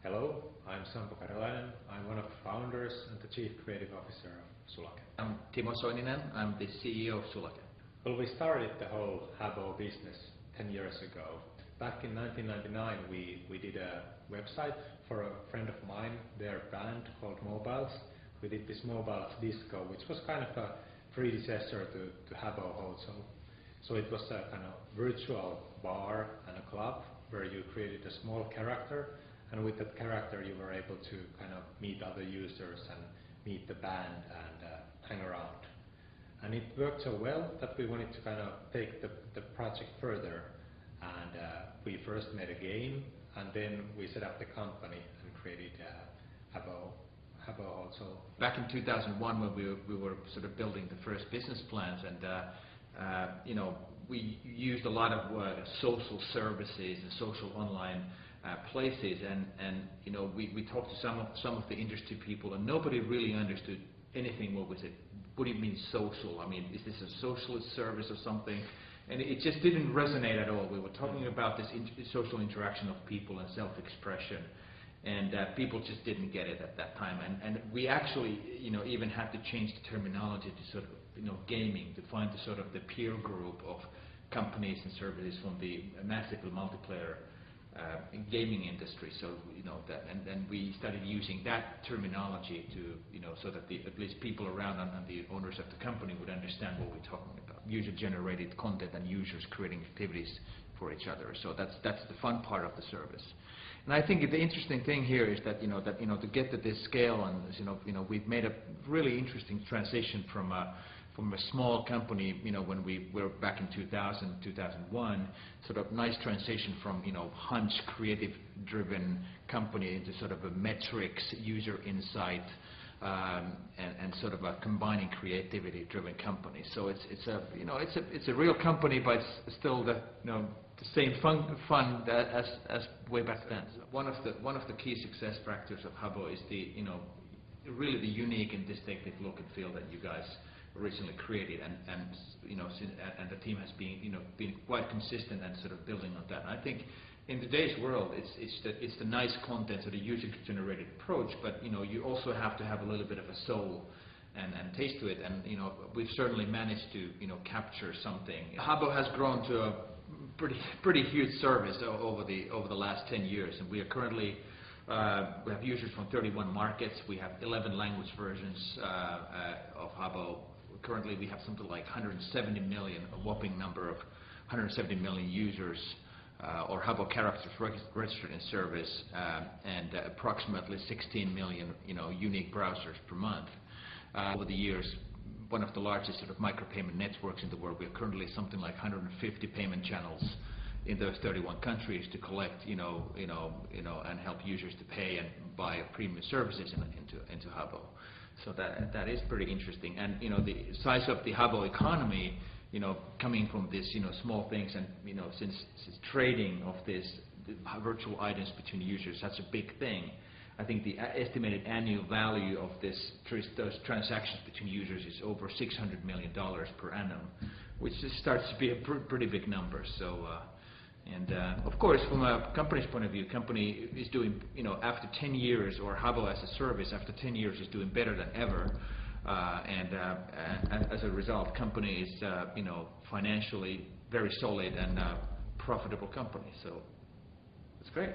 Hello, I'm Sampo Karelainen. I'm one of the founders and the Chief Creative Officer of Sulake. I'm Timo Soininen. I'm the CEO of Sulake. Well, we started the whole Habbo business 10 years ago. Back in 1999, we did a website for a friend of mine, their band called Mobiles. We did this Mobiles Disco, which was kind of a predecessor to Habbo also. So it was a kind of virtual bar and a club where you created a small character, and with that character you were able to kind of meet other users and meet the band and hang around. And it worked so well that we wanted to kind of take the project further, and we first made a game, and then we set up the company and created Habbo also. Back in 2001, when we were sort of building the first business plans, and you know, we used a lot of social services and social online places, and you know, we talked to some of the industry people, and nobody really understood anything. What was it? What do you mean social? I mean, is this a socialist service or something? And it just didn't resonate at all. We were talking about this social interaction of people and self-expression, and people just didn't get it at that time. And we actually, you know, even had to change the terminology to sort of, you know, gaming, to find the sort of the peer group of companies and services from the massive multiplayer gaming industry. So, you know, that, and then we started using that terminology to, you know, so that at least people around and the owners of the company would understand what we're talking about. User-generated content and users creating activities for each other. So that's the fun part of the service. And I think the interesting thing here is that, you know, to get to this scale, and you know, we've made a really interesting transition from a small company, you know, when we were back in 2000, 2001, sort of nice transition from, you know, hunch, creative-driven company into sort of a metrics, user insight, and sort of a combining creativity-driven company. So it's a real company, but it's still the, you know, the same fun as way back then. So one of the key success factors of Habbo is the, you know, really the unique and distinctive look and feel that you guys originally created, and you know, and the team has been, you know, been quite consistent and sort of building on that. And I think in today's world, it's the nice content or the user-generated approach, but you know, you also have to have a little bit of a soul and taste to it. And you know, we've certainly managed to, you know, capture something. Habbo has grown to a pretty huge service over the last 10 years, and we are currently we have users from 31 markets. We have 11 language versions of Habbo. Currently, we have something like 170 million, a whopping number of 170 million users or Habbo characters registered in service, and approximately 16 million, you know, unique browsers per month. Over the years, one of the largest sort of micropayment networks in the world. We have currently something like 150 payment channels in those 31 countries to collect, and help users to pay and buy premium services into Habbo. So that is pretty interesting. And you know, the size of the Habbo economy, you know, coming from this, you know, small things, and you know, since trading of this virtual items between users, that's a big thing. I think the estimated annual value of those transactions between users is over $600 million per annum, which just starts to be a pretty big number. So. Of course, from a company's point of view, company is doing, you know, after 10 years, or Habbo as a service after 10 years is doing better than ever, and as a result, company is, you know, financially very solid and profitable company. So it's great.